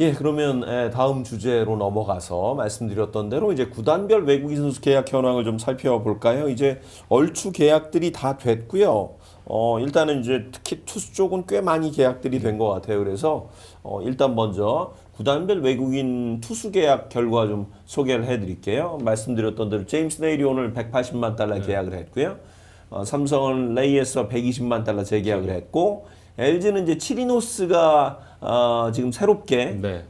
예, 그러면 다음 주제로 넘어가서 말씀드렸던 대로 이제 구단별 외국인 선수 계약 현황을 좀 살펴볼까요? 이제 얼추 계약들이 다 됐고요. 일단은 이제 특히 투수 쪽은 꽤 많이 계약들이 된 것 같아요. 그래서 일단 먼저 구단별 외국인 투수 계약 결과 좀 소개를 해드릴게요. 말씀드렸던 대로 제임스 네일이 오늘 180만 달러 계약을 했고요. 삼성은 레이에서 120만 달러 재계약을 했고 LG는 이제 치리노스가 지금 새롭게 네.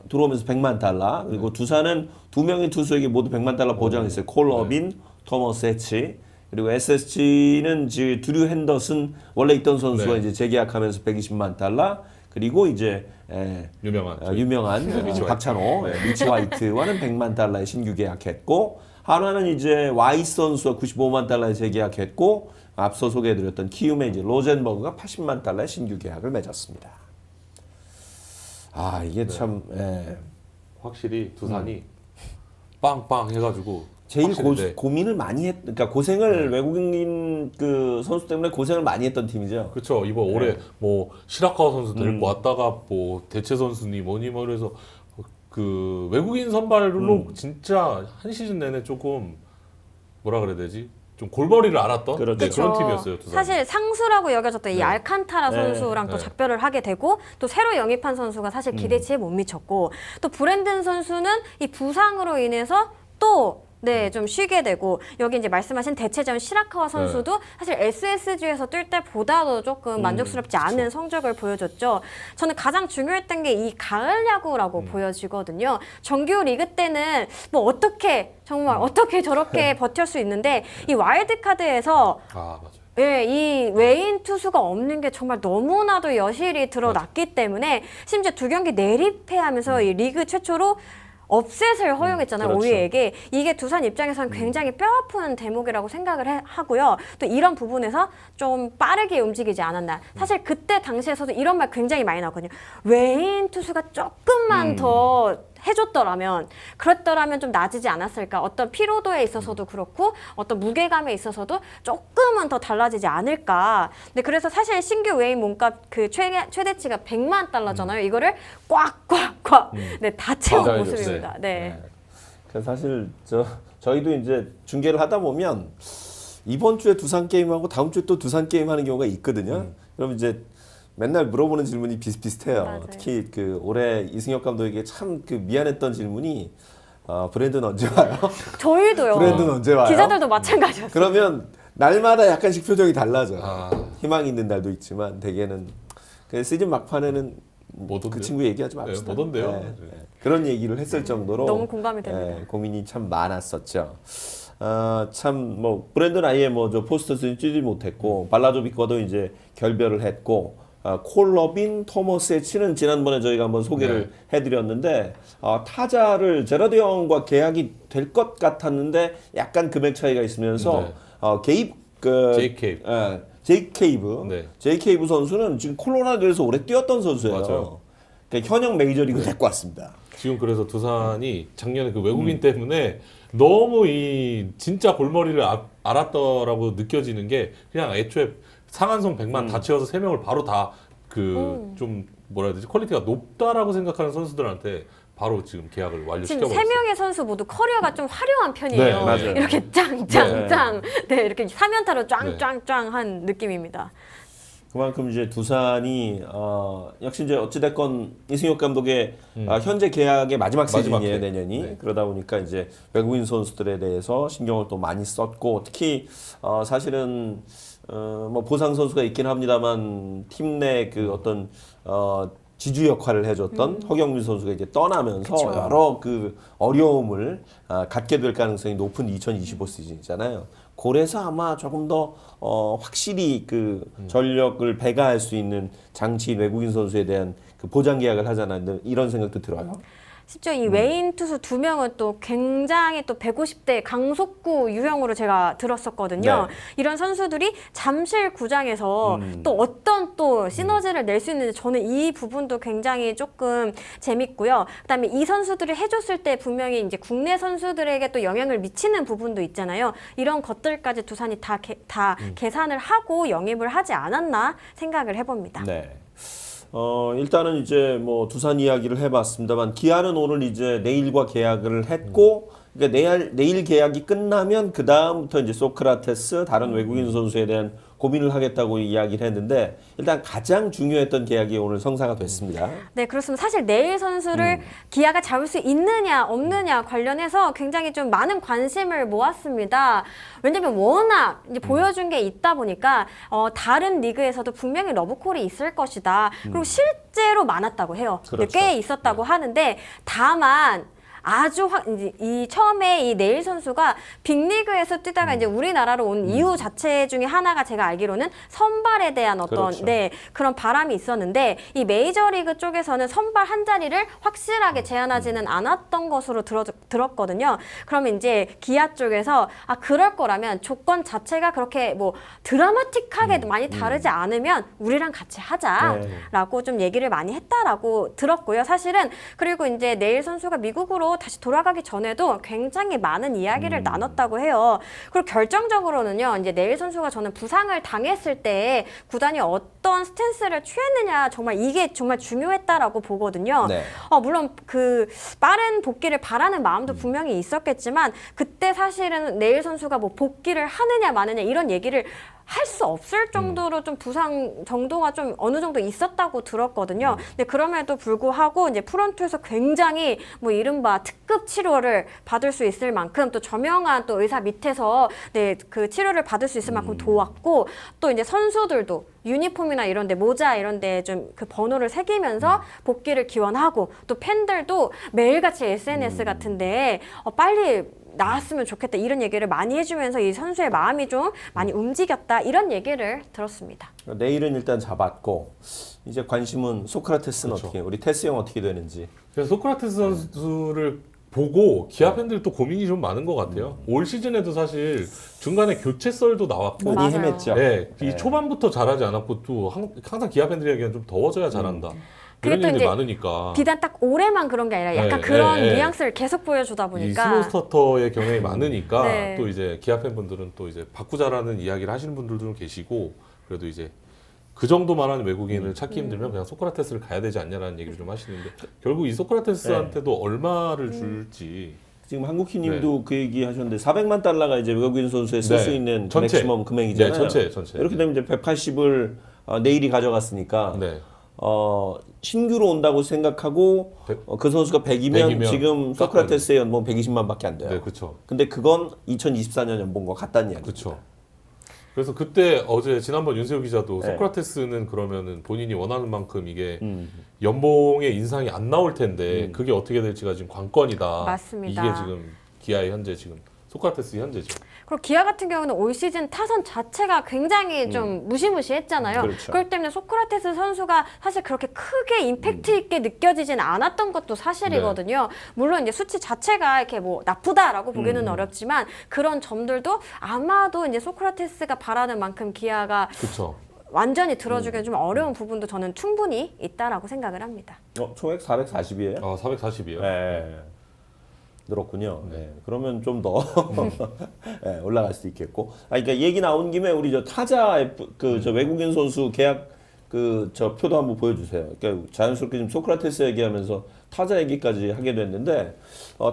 들어오면서 100만 달러 그리고 두산은 두 명의 투수에게 모두 100만 달러 보장했어요. 콜 러빈, 토머스 해치 그리고 SSG는 이제 드류 핸더슨 원래 있던 선수가 네. 이제 재계약하면서 120만 달러 그리고 이제 유명한 박찬호, 리치 화이트와는 100만 달러의 신규 계약했고 한화는 이제 와이스 선수와 95만 달러의 재계약했고 앞서 소개해드렸던 키움의 이제 로젠버그가 80만 달러의 신규 계약을 맺었습니다. 아 이게 참 확실히 두산이 빵빵 해가지고 제일 확실히, 고민을 많이 그러니까 고생을 외국인 그 선수 때문에 고생을 많이 했던 팀이죠. 그렇죠. 이번 올해 뭐 시라카와 선수 데리고 왔다가 뭐 대체 선수니 뭐니 뭐 그래서 그 외국인 선발로 진짜 한 시즌 내내 조금 뭐라 그래야 되지? 좀 골머리를 앓았던 그렇죠. 네, 그런 팀이었어요. 두산. 사실 상수라고 여겨졌던 이 네. 알칸타라 선수랑 또 작별을 하게 되고 또 새로 영입한 선수가 사실 기대치에 못 미쳤고 또 브랜든 선수는 이 부상으로 인해서 또 좀 쉬게 되고 여기 이제 말씀하신 대체전 시라카와 선수도 사실 SSG에서 뛸 때보다도 조금 만족스럽지 않은 성적을 보여줬죠. 저는 가장 중요했던 게 이 가을 야구라고 보여지거든요. 정규 리그 때는 뭐 어떻게 정말 어떻게 저렇게 버틸 수 있는데 이 와일드카드에서 아 맞아요. 예, 이 외인 투수가 없는 게 정말 너무나도 여실히 드러났기 때문에 심지어 두 경기 내리패하면서 이 리그 최초로 업셋을 허용했잖아요. 그렇죠. 오이에게. 이게 두산 입장에서는 굉장히 뼈아픈 대목이라고 생각을 하고요. 또 이런 부분에서 좀 빠르게 움직이지 않았나. 사실 그때 당시에서도 이런 말 굉장히 많이 나왔거든요. 외인 투수가 조금만 더 해줬더라면 그랬더라면 좀 낮아지지 않았을까. 어떤 피로도에 있어서도 그렇고 어떤 무게감에 있어서도 조금은 더 달라지지 않을까. 근데 그래서 사실 신규 외인 몸값 그 최대치가 100만 달러잖아요. 이거를 꽉꽉꽉 다 채운 맞아요. 모습입니다. 네. 그래서 사실 저희도 이제 중계를 하다 보면 이번 주에 두산 게임하고 다음 주에 또 두산 게임 하는 경우가 있거든요. 그럼 이제 맨날 물어보는 질문이 비슷비슷해요. 맞아요. 특히 그 올해 이승엽 감독에게 참 그 미안했던 질문이 브랜드는 언제 와요? 저희도요. 브랜드는 언제 와요? 기자들도 마찬가지였어요. 그러면 날마다 약간씩 표정이 달라져. 아. 희망이 있는 날도 있지만 대개는 그 시즌 막판에는 못 그 온대요? 친구 얘기하지 맙시다. 못 온대요. 네. 그런 얘기를 했을 정도로 너무 공감이 됩니다. 고민이 참 많았었죠. 참 뭐 브랜드는 아예 뭐 저 포스터스는 뛰지 못했고 발라조비과도 이제 결별을 했고 콜러빈 토머스 해치는 지난번에 저희가 한번 소개를 해드렸는데 타자를 제라드 형과 계약이 될 것 같았는데 약간 금액 차이가 있으면서 제이 케이브 네. 제이 케이브 선수는 지금 콜로라도에서 오래 뛰었던 선수예요. 맞아요. 그러니까 현역 메이저리그 데리고 왔습니다. 지금 그래서 두산이 작년에 그 외국인 때문에 너무 이 진짜 골머리를 앓았더라고 느껴지는 게 그냥 애초에 상한선 100만 다 채워서 3명을 바로 다 그 좀 뭐라 해야 되지 퀄리티가 높다라고 생각하는 선수들한테 바로 지금 계약을 지금 완료시켜버렸어요. 세 명의 선수 모두 커리어가 좀 화려한 편이에요. 네, 맞아요. 이렇게 짱짱짱, 이렇게 3연타로 짱짱짱한 느낌입니다. 그만큼 이제 두산이 역시 이제 어찌됐건 이승엽 감독의 현재 계약의 마지막 시즌이에요, 해. 내년이. 네. 그러다 보니까 이제 외국인 선수들에 대해서 신경을 또 많이 썼고 특히 사실은 뭐 보상 선수가 있긴 합니다만 팀 내 그 어떤 지주 역할을 해줬던 허경민 선수가 이제 떠나면서 그쵸. 여러 그 어려움을 갖게 될 가능성이 높은 2025 시즌이잖아요. 그래서 아마 조금 더 확실히 그 전력을 배가할 수 있는 장치인 외국인 선수에 대한 그 보장 계약을 하잖아요. 이런 생각도 들어요. 심지어 이 외인 투수 2명은 또 굉장히 또 150대 강속구 유형으로 제가 들었었거든요. 네. 이런 선수들이 잠실 구장에서 또 어떤 또 시너지를 낼 수 있는지 저는 이 부분도 굉장히 조금 재밌고요. 그다음에 이 선수들이 해줬을 때 분명히 이제 국내 선수들에게 또 영향을 미치는 부분도 있잖아요. 이런 것들까지 두산이 다 계산을 하고 영입을 하지 않았나 생각을 해봅니다. 네. 일단은 이제 뭐 두산 이야기를 해봤습니다만 기아는 오늘 이제 내일과 계약을 했고 그러니까 내일 계약이 끝나면 그 다음부터 이제 소크라테스 다른 외국인 선수에 대한 고민을 하겠다고 이야기를 했는데 일단 가장 중요했던 계약이 오늘 성사가 됐습니다. 네, 그렇습니다. 사실 내일 선수를 기아가 잡을 수 있느냐 없느냐 관련해서 굉장히 좀 많은 관심을 모았습니다. 왜냐면 워낙 이제 보여준 게 있다 보니까 다른 리그에서도 분명히 러브콜이 있을 것이다. 그리고 실제로 많았다고 해요. 그렇죠. 꽤 있었다고 하는데 다만 아주 이제 이 처음에 이 네일 선수가 빅리그에서 뛰다가 이제 우리나라로 온 이유 자체 중에 하나가 제가 알기로는 선발에 대한 어떤 그렇죠. 그런 바람이 있었는데 이 메이저리그 쪽에서는 선발 한 자리를 확실하게 제한하지는 않았던 것으로 들었거든요. 그러면 이제 기아 쪽에서 그럴 거라면 조건 자체가 그렇게 뭐 드라마틱하게 많이 다르지 않으면 우리랑 같이 하자라고 좀 얘기를 많이 했다라고 들었고요. 사실은 그리고 이제 네일 선수가 미국으로 다시 돌아가기 전에도 굉장히 많은 이야기를 나눴다고 해요. 그리고 결정적으로는요, 이제 네일 선수가 저는 부상을 당했을 때 구단이 어떤 스탠스를 취했느냐 정말 이게 정말 중요했다라고 보거든요. 네. 물론 그 빠른 복귀를 바라는 마음도 분명히 있었겠지만 그때 사실은 네일 선수가 뭐 복귀를 하느냐 마느냐 이런 얘기를 할 수 없을 정도로 좀 부상 정도가 좀 어느 정도 있었다고 들었거든요. 근데 그럼에도 불구하고 이제 프런트에서 굉장히 뭐 이른바 특급 치료를 받을 수 있을 만큼 또 저명한 또 의사 밑에서 그 치료를 받을 수 있을 만큼 도왔고 또 이제 선수들도 유니폼이나 이런 데 모자 이런 데 좀 그 번호를 새기면서 복귀를 기원하고 또 팬들도 매일같이 SNS 같은데 빨리 나왔으면 좋겠다 이런 얘기를 많이 해주면서 이 선수의 마음이 좀 많이 움직였다 이런 얘기를 들었습니다. 내일은 일단 잡았고 이제 관심은 소크라테스는 그렇죠. 어떻게 우리 테스 형 어떻게 되는지. 그래서 소크라테스 선수를 보고 기아 팬들이 또 고민이 좀 많은 것 같아요. 올 시즌에도 사실 중간에 교체설도 나왔고 많이 맞아요. 헤맸죠. 네, 이 네. 초반부터 잘하지 않았고 또 항상 기아 팬들에게는 좀 더워져야 잘한다. 이런 그게 또 얘기들이 이제 많으니까 비단 딱 올해만 그런 게 아니라 약간 네, 그런 네, 네. 뉘앙스를 계속 보여주다 이 보니까 스몰 스타터의 경향이 많으니까 네. 또 이제 기아 팬분들은 또 이제 바꾸자라는 이야기를 하시는 분들도 좀 계시고 그래도 이제 그 정도만 하는 외국인을 찾기 힘들면 그냥 소크라테스를 가야 되지 않냐라는 얘기를 좀 하시는데 결국 이 소크라테스한테도 얼마를 줄지 지금 한국희님도 그 얘기 하셨는데 400만 달러가 이제 외국인 선수에 쓸 수 네. 있는 전체. 맥시멈 금액이잖아요. 네, 전체. 이렇게 되면 이제 180을 내일이 가져갔으니까 네. 신규로 온다고 생각하고 그 선수가 100이면 100이면 지금 소크라테스의 연봉 120만밖에 안 돼요. 네, 그렇죠. 근데 그건 2024년 연봉과 같다는 이야기. 그렇죠. 그래서 그때 지난번 윤세호 기자도 네. 소크라테스는 그러면은 본인이 원하는 만큼 이게 연봉의 인상이 안 나올 텐데 그게 어떻게 될지가 지금 관건이다. 맞습니다. 이게 지금 기아의 현재 지금 소크라테스 현재죠. 그리고 기아 같은 경우는 올 시즌 타선 자체가 굉장히 좀 무시무시했잖아요. 그렇죠. 그렇기 때문에 소크라테스 선수가 사실 그렇게 크게 임팩트 있게 느껴지진 않았던 것도 사실이거든요. 물론 이제 수치 자체가 이렇게 뭐 나쁘다라고 보기는 어렵지만 그런 점들도 아마도 이제 소크라테스가 바라는 만큼 기아가 그렇죠. 완전히 들어주기는 좀 어려운 부분도 저는 충분히 있다라고 생각을 합니다. 총액 440이에요? 440이에요. 네. 늘었군요. 네. 그러면 좀 더 네, 올라갈 수도 있겠고. 그러니까 얘기 나온 김에 우리 저 타자 저 외국인 선수 계약 저 표도 한번 보여주세요. 그러니까 자연스럽게 지금 소크라테스 얘기하면서 타자 얘기까지 하게 됐는데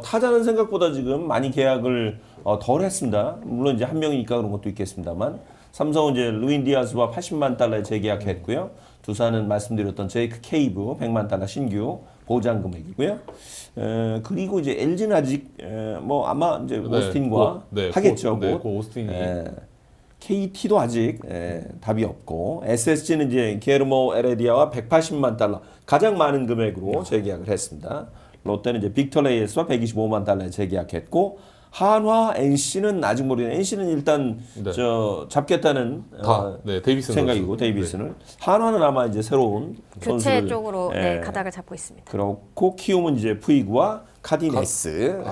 타자는 생각보다 지금 많이 계약을 덜 했습니다. 물론 이제 한 명이니까 그런 것도 있겠습니다만 삼성은 이제 루인 디아스와 80만 달러에 재계약했고요. 두산은 말씀드렸던 제이크 케이브 100만 달러 신규 보장 금액이고요. 그리고 이제 LG는 아직 뭐 아마 이제 오스틴과 하겠죠. 그 오스틴이 KT도 아직 답이 없고 SSG는 이제 게르모 에레디아와 180만 달러 가장 많은 금액으로 재계약을 했습니다. 롯데는 이제 빅터 레이스와 125만 달러에 재계약했고 한화, NC는 아직 모르겠는데 NC는 일단 잡겠다는 데이비슨 생각이고 데이비슨을 한화는 아마 이제 새로운 교체 선수를 쪽으로 가닥을 잡고 있습니다. 그렇고 키움은 이제 푸이그와 카디네스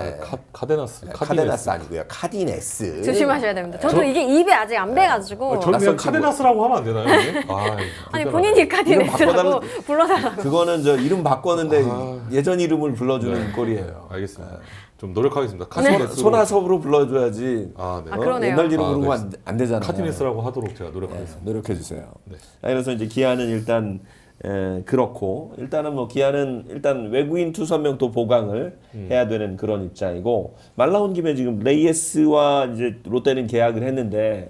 카데나스 아니고요 카디네스 조심하셔야 됩니다. 저도 이게 입에 아직 안 배가지고 저는 그냥 카데나스라고 하면 안 되나요? 이게? 아니 본인이 카디네스라고 불러달라고. 그거는 저 이름 바꿨는데 예전 이름을 불러주는 꼴이에요. 알겠습니다. 좀 노력하겠습니다. 소나섭으로 불러줘야지. 그러네요. 옛날 이름 부르면 안 되잖아요. 카디네스라고 하도록 제가 노력하겠습니다. 노력해 주세요. 네. 그래서 이제 기아는 일단 그렇고 일단은 뭐 기아는 일단 외국인 투수 한 명 또 보강을 해야 되는 그런 입장이고 말 나온 김에 지금 레이에스와 이제 롯데는 계약을 했는데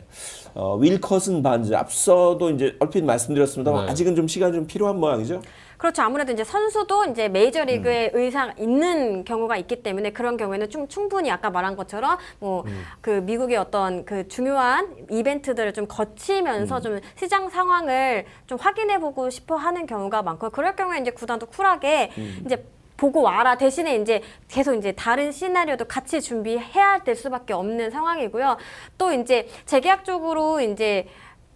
윌커슨 반즈 앞서도 이제 얼핏 말씀드렸습니다만 네. 아직은 좀 시간이 좀 필요한 모양이죠. 그렇죠. 아무래도 이제 선수도 이제 메이저리그에 의사가 있는 경우가 있기 때문에 그런 경우에는 충분히 아까 말한 것처럼 뭐 그 미국의 어떤 그 중요한 이벤트들을 좀 거치면서 좀 시장 상황을 좀 확인해보고 싶어 하는 경우가 많고 그럴 경우에 이제 구단도 쿨하게 이제 보고 와라 대신에 이제 계속 이제 다른 시나리오도 같이 준비해야 될 수밖에 없는 상황이고요. 또 이제 재계약 쪽으로 이제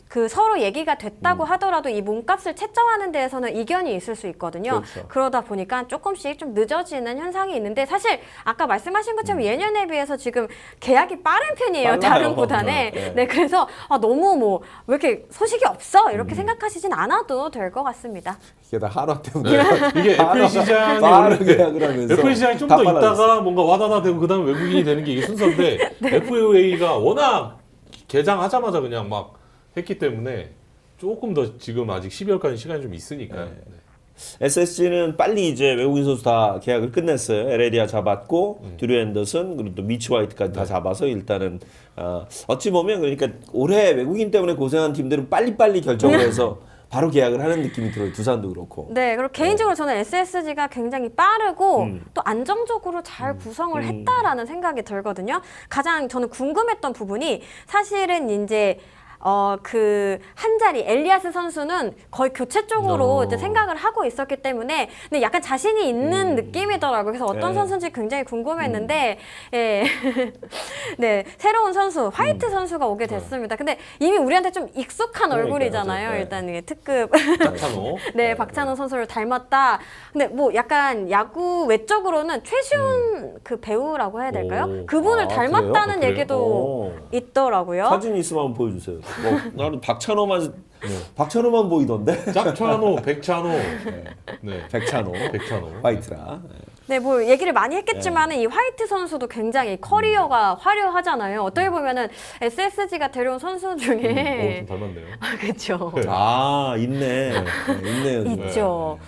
그 서로 얘기가 됐다고 하더라도 이 몸값을 채점하는 데에서는 이견이 있을 수 있거든요. 그렇죠. 그러다 보니까 조금씩 좀 늦어지는 현상이 있는데 사실 아까 말씀하신 것처럼 예년에 비해서 지금 계약이 빠른 편이에요. 빨라요. 다른 구단에. 네. 네, 그래서 너무 뭐 왜 이렇게 소식이 없어 이렇게 생각하시진 않아도 될 것 같습니다. 이게 다 한화 때문에 이게 애플 시장이 빠른 원래 계약을 하면서 애플 시장이 좀 다 더 빨라졌어요. 있다가 뭔가 와다다되고 그다음에 외국인이 되는 게 이게 순서인데 FA가 워낙 개장하자마자 그냥 막 했기 때문에 조금 더 지금 아직 12월까지 시간이 좀 있으니까요. 네. SSG는 빨리 이제 외국인 선수 다 계약을 끝냈어요. 에레디아 잡았고 드류 앤더슨 그리고 또 미치 화이트까지 다 잡아서 일단은 어찌 보면 그러니까 올해 외국인 때문에 고생한 팀들은 빨리빨리 결정을 해서 바로 계약을 하는 느낌이 들어요. 두산도 그렇고. 네, 그리고 개인적으로 저는 SSG가 굉장히 빠르고 또 안정적으로 잘 구성을 했다라는 생각이 들거든요. 가장 저는 궁금했던 부분이 사실은 이제 그 한 자리 엘리아스 선수는 거의 교체 쪽으로 이제 생각을 하고 있었기 때문에 근데 약간 자신이 있는 느낌이더라고요. 그래서 어떤 네. 선수인지 굉장히 궁금했는데 예. 네, 새로운 선수 화이트 선수가 오게 됐습니다. 근데 이미 우리한테 좀 익숙한 그러니까요. 얼굴이잖아요. 네. 일단 이게 특급 박찬호. 네, 박찬호 선수를 닮았다. 근데 뭐 약간 야구 외적으로는 최시훈 그 배우라고 해야 될까요? 오. 그분을 아, 닮았다는 그래요? 얘기도 오. 있더라고요. 사진 있으면 한번 보여주세요. 뭐 나는 박찬호만 보이던데. 짝찬호, 백찬호. 네. 백찬호, 백찬호. 화이트라. 네, 뭐 얘기를 많이 했겠지만은 이 화이트 선수도 굉장히 커리어가 화려하잖아요. 어떻게 보면은 SSG가 데려온 선수 중에 좀 닮았네요. 그렇죠. 아 있네. 있네요. 있죠.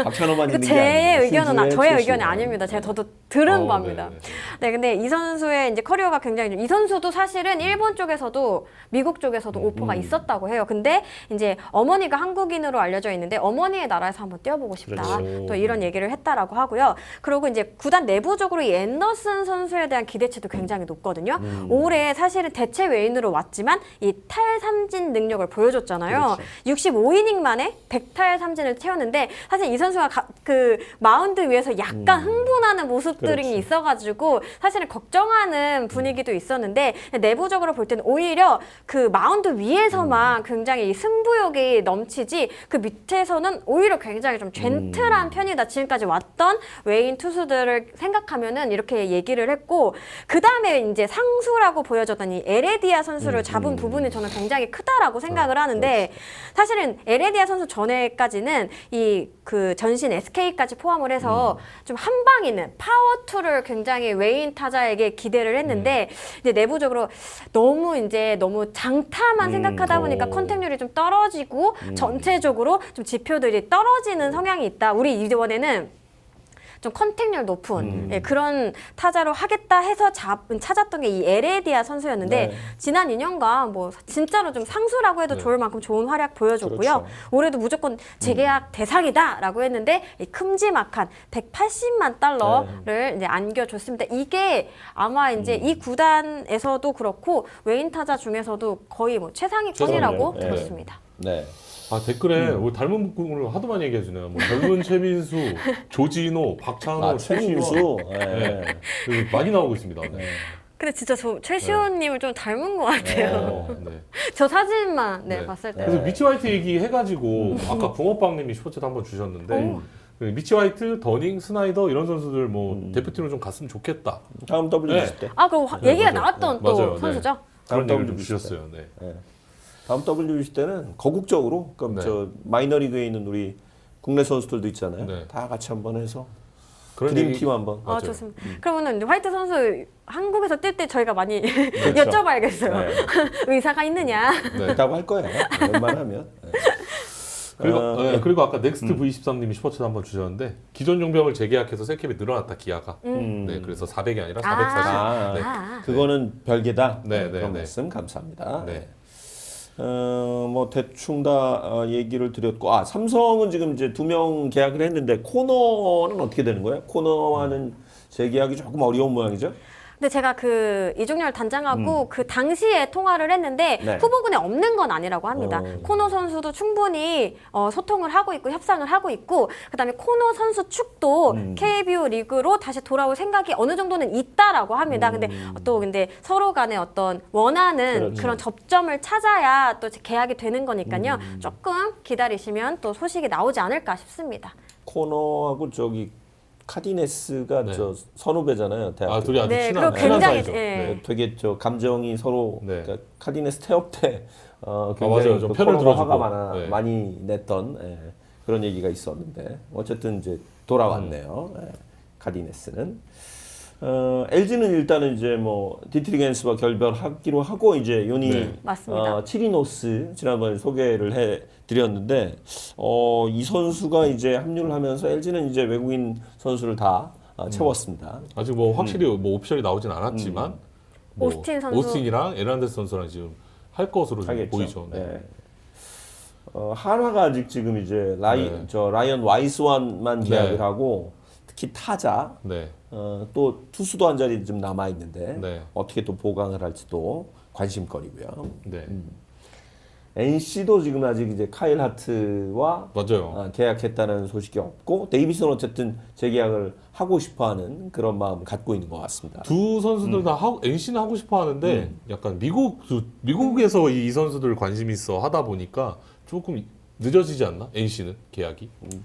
박찬호만 있는 게 제 아니고 의견은 신주의 저의 최시호. 의견이 아닙니다. 제가 저도 들은 바입니다. 네. 네, 근데 이 선수의 이제 커리어가 굉장히 이 선수도 사실은 일본 쪽에서도 미국 쪽에서도 오퍼가 있었다고 해요. 근데 이제 어머니가 한국인으로 알려져 있는데 어머니의 나라에서 한번 뛰어보고 싶다. 그렇죠. 또 이런 얘기를 했다라고 하고요. 그리고 이제 구단 내부적으로 이 앤더슨 선수에 대한 기대치도 굉장히 높거든요. 올해 사실은 대체 외인으로 왔지만 이 탈삼진 능력을 보여줬잖아요. 그렇죠. 65이닝 만에 100탈삼진을 채웠는데 사실 이 선수가 그 마운드 위에서 약간 흥분하는 모습들이 그렇지. 있어가지고 사실은 걱정하는 분위기도 있었는데 내부적으로 볼 때는 오히려 그 마운드 위에서만 굉장히 승부욕이 넘치지 그 밑에서는 오히려 굉장히 좀 젠틀한 편이다. 지금까지 왔던 외인 투수들을 생각하면은 이렇게 얘기를 했고 그 다음에 이제 상수라고 보여졌던 이 에레디아 선수를 잡은 부분이 저는 굉장히 크다라고 생각을 하는데 사실은 에레디아 선수 전에까지는 이 그 전신 SK까지 포함을 해서 좀 한 방 있는 파워투를 굉장히 외인 타자에게 기대를 했는데 이제 내부적으로 너무 장타만 생각하다 보니까 컨택률이 좀 떨어지고 전체적으로 좀 지표들이 떨어지는 성향이 있다. 우리 이번에는 좀 컨택률 높은 예, 그런 타자로 하겠다 해서 찾았던 게 이 에레디아 선수였는데 네. 지난 2년간 뭐 진짜로 좀 상수라고 해도 좋을 만큼 좋은 활약 보여줬고요. 그렇죠. 올해도 무조건 재계약 대상이다라고 했는데 이 큼지막한 180만 달러를 이제 안겨줬습니다. 이게 아마 이제 이 구단에서도 그렇고 외인 타자 중에서도 거의 뭐 최상위권이라고 최상위네요. 들었습니다. 네. 아 댓글에 우리 닮은 분을 하도 많이 얘기해주네요. 뭐 젊은 최민수, 조진호, 박찬호, 최시호. 최민수. 네. 여기 많이 나오고 있습니다. 네. 근데 진짜 저 최시호님을 좀 닮은 것 같아요. 네. 저 사진만 네. 봤을 때. 그래서 미치 화이트 얘기 해가지고 아까 붕어빵님이 슈퍼챗 한번 주셨는데 그 미치 화이트, 더닝, 스나이더 이런 선수들 뭐 대표팀으로 좀 갔으면 좋겠다. 다음 W 네. 주실 때. 아, 그 얘기가 맞아요. 나왔던 네, 또 맞아요. 네. 선수죠? 그런 다음 얘기를 좀 W 주셨어요. 네. 네. 다음 W 주실 때는 거국적으로 그럼 네. 저 마이너리그에 있는 우리 국내 선수들도 있잖아요. 네. 다 같이 한번 해서 그런 드림팀 한번. 아, 맞아요. 좋습니다. 그러면은 이제 화이트 선수 한국에서 뛸 때 저희가 많이 그렇죠. 여쭤봐야겠어요. 네. 의사가 있느냐? 네. 있다고 할 거예요. 웬만하면. 네. 그리고 아까 넥스트 V23님이 슈퍼챗 한번 주셨는데 기존 용병을 재계약해서 셀캡이 늘어났다 기아가. 네, 그래서 400이 아니라 440. 네. 그거는 별개다. 네, 네, 그런 네. 말씀 감사합니다. 네. 뭐 대충 다 얘기를 드렸고, 삼성은 지금 이제 2명 계약을 했는데 코너는 어떻게 되는 거예요? 코너와는 재계약이 조금 어려운 모양이죠? 근데 제가 그 이종열 단장하고 그 당시에 통화를 했는데 네. 후보군에 없는 건 아니라고 합니다. 코너 선수도 충분히 소통을 하고 있고 협상을 하고 있고 그다음에 코너 선수 축도 KBO 리그로 다시 돌아올 생각이 어느 정도는 있다라고 합니다. 근데 서로 간에 어떤 원하는 그렇죠. 그런 접점을 찾아야 또 계약이 되는 거니까요. 조금 기다리시면 또 소식이 나오지 않을까 싶습니다. 코너하고 저기 카디네스가 네. 저 선후배잖아요. 대학교. 둘이 아주 네, 친한, 그리고 굉장히, 사이죠. 예. 네. 되게 저 감정이 서로 네. 그러니까 카디네스 태업 때 굉장히 맞아요. 좀 그 편을 코너가 들어주고. 화가 네. 많이 냈던 그런 얘기가 있었는데 어쨌든 이제 돌아왔네요. 카디네스는. LG는 일단은 이제 뭐 디트리겐스와 결별하기로 하고 이제 요니 네. 맞습니다. 치리노스 지난번에 소개를 해드렸는데 이 선수가 이제 합류를 하면서 LG는 이제 외국인 선수를 다 채웠습니다. 아직 뭐 확실히 뭐 오피셜이 나오진 않았지만 뭐 오스틴 선수. 오스틴이랑 에란데스 선수랑 지금 할 것으로 좀 하겠죠. 보이죠. 네. 네. 한화가 아직 지금 이제 네. 라이언 와이스완만 계약을 네. 하고 특히 타자 네. 또 투수도 한 자리 좀 남아 있는데 네. 어떻게 또 보강을 할지도 관심거리고요. 네. NC도 지금 아직 이제 카일 하트와 맞아요. 계약했다는 소식이 없고 데이비스는 어쨌든 재계약을 하고 싶어하는 그런 마음을 갖고 있는 것 같습니다. 두 선수들 다 NC는 하고 싶어 하는데 약간 미국에서 이 선수들 관심 있어 하다 보니까 조금 늦어지지 않나? NC는 계약이. 네.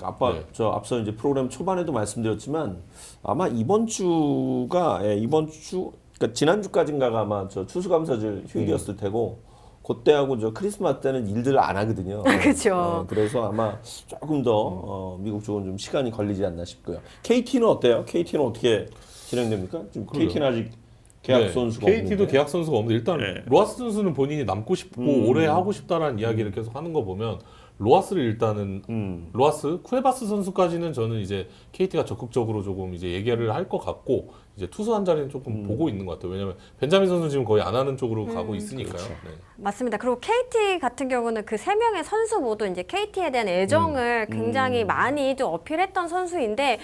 저 앞서 이제 프로그램 초반에도 말씀드렸지만 아마 이번 주가 그러니까 지난주까지인가가 아마 저 추수감사절 휴일이었을 테고 그때하고 저 크리스마스 때는 일들을 안 하거든요. 그렇죠. 그래서 아마 조금 더 미국 쪽은 좀 시간이 걸리지 않나 싶고요. KT는 어때요? KT는 어떻게 진행됩니까? 지금 KT는 아직 계약 선수가 KT도 없는데. 계약 선수가 없는데 일단 네. 로하스 선수는 본인이 남고 싶고 오래 하고 싶다라는 이야기를 계속 하는 거 보면 로하스를 일단은 로하스 쿠에바스 선수까지는 저는 이제 KT가 적극적으로 조금 이제 얘기를 할 것 같고 이제 투수 한 자리는 조금 보고 있는 것 같아요. 왜냐면 벤자민 선수 지금 거의 안 하는 쪽으로 가고 있으니까요. 그렇죠. 네. 맞습니다. 그리고 KT 같은 경우는 그 세 명의 선수 모두 이제 KT에 대한 애정을 굉장히 많이 좀 어필했던 선수인데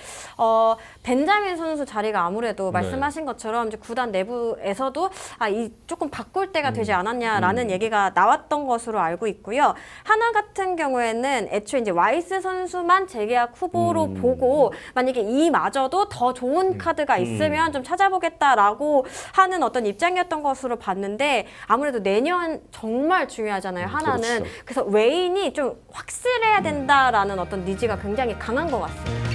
벤자민 선수 자리가 아무래도 네. 말씀하신 것처럼 이제 구단 내부에서도 이 조금 바꿀 때가 되지 않았냐라는 얘기가 나왔던 것으로 알고 있고요. 하나 같은 경우에는 애초에 이제 와이스 선수만 재계약 후보로 보고 만약에 이마저도 더 좋은 카드가 있으면 좀 찾아보겠다라고 하는 어떤 입장이었던 것으로 봤는데 아무래도 내년 정말 중요하잖아요. 하나는. 그렇죠. 그래서 외인이 좀 확실해야 된다라는 어떤 니즈가 굉장히 강한 것 같습니다.